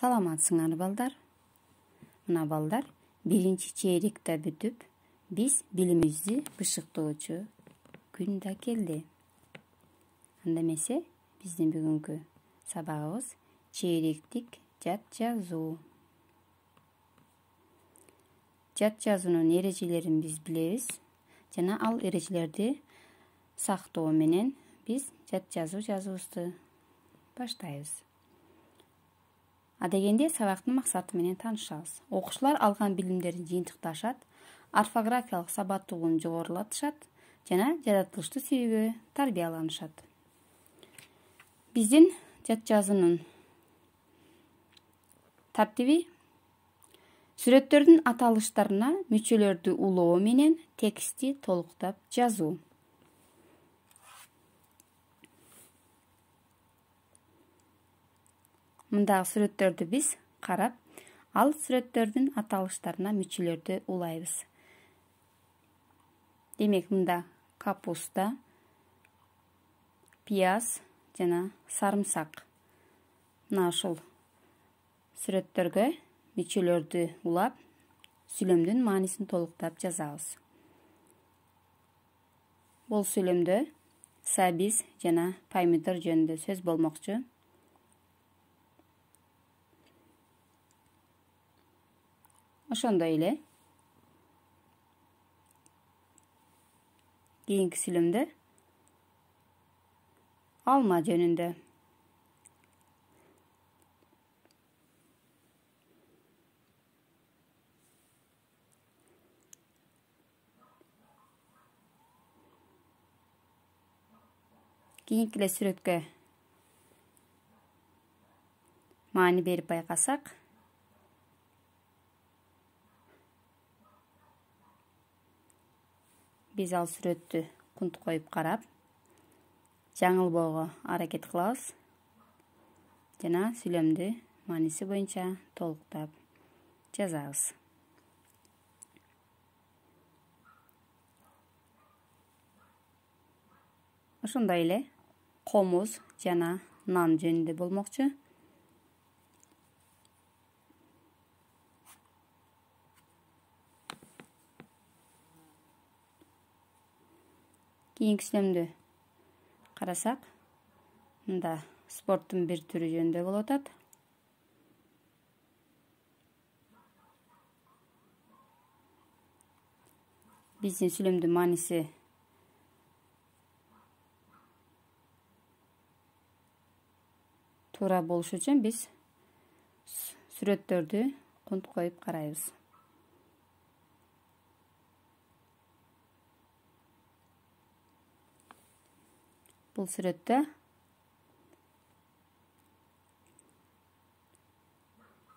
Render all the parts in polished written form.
Саламатсыңар балдар. Мына балдар, биринчи чейректе бүтүп, биз билимибизди бышыктоочу күн да келди. Анда эмесе, биздин бүгүнкү сабагыбыз чейректик жат жазуу. Жат жазуунун эрежелерин биз билебиз жана ал эрежелерди сактоо менен биз жат жазуу жазуубузду баштайбыз. Адегенде сабактын максаты менен таанышабыз. Окуучулар алган билимдерин жыйынтыкташат, орфографиялык сабаттуулугун жогорулатышат жана жаратылыштуу сүйүүгө тарбияланышат. Биздин жат жазуунун тартиби сүрөттөрдүн аталыштарына мүчөлөрдү улоо менен текстти толуктап жазуу. Мындагы сүрөттөрдү биз карап, ал сүрөттөрдүн аталыштарына мүчөлөрдү улайбыз. Демек, мында капуста, пияз жана сарымсак. Мына ушул сүрөттөргө мүчөлөрдү улап, сүйлөмдүн маанисин толуктап жазабыз. Бул сүйлөмдө сабиз жана помидор жөнүндө сөз болмокчу. Ошондой эле кийинки сүйлөмдө алма жөнүндө. Кийинки эле сүрөткө маани берип байкасак, биз ал сүрөттү кунт коюп карап, жаңылбоого аракет кылабыз жана сүйлөмдү мааниси боюнча толуктап жазабыз. Ошондой эле комуз жана нан жөнүндө болмокчу. Кийинки сүйлөмдү карасак, мында спорттун бир түрү жөнүндө болуп атат. Биздин сүйлөмдүн мааниси туура болуш үчүн биз сүрөттөрдү кунт коюп карайбыз. Бул сүрөттө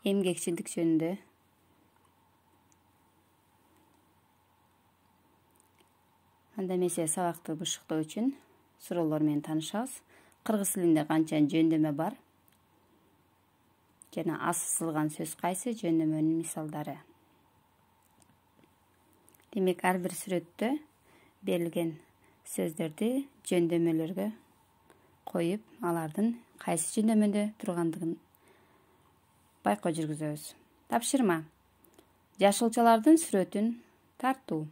эмгекчилдик жөнүндө анда эмесе сабакты бышыктоо үчүн суроолор менен таанышабыз. Кыргыз тилинде канча жөндөмө бар жана аз сызылган сөз кайсы, жөндөмөнүн мисалдары. Демек, ар бир сүрөттө берилген сөздөрдү жөндөмөлөргө коюп, алардын кайсы жөндөмөдө тургандыгын байкоо жүргүзөбүз. Тапшырма: жашылчалардын сүрөтүн тартуу.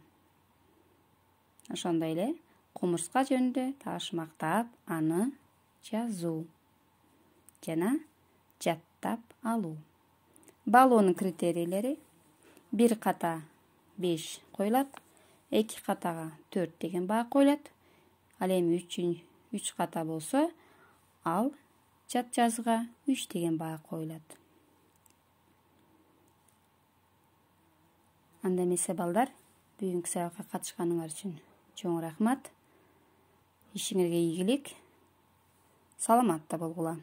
Ошондой эле кумурска жөнүндө ташмактап, аны жазуу жана жаттап алуу. Баалоонун критерийлери: бир ката 5 коюлат, 2 катага 4 деген баа коюлат. Ал эми 3 ката болсо, ал жат жазууга 3 деген баа коюлат. Анда эмесе балдар, бүгүнкү сабакка катышканыңар үчүн чоң рахмат. Ишиңерге ийгилик. Саламатта болгула.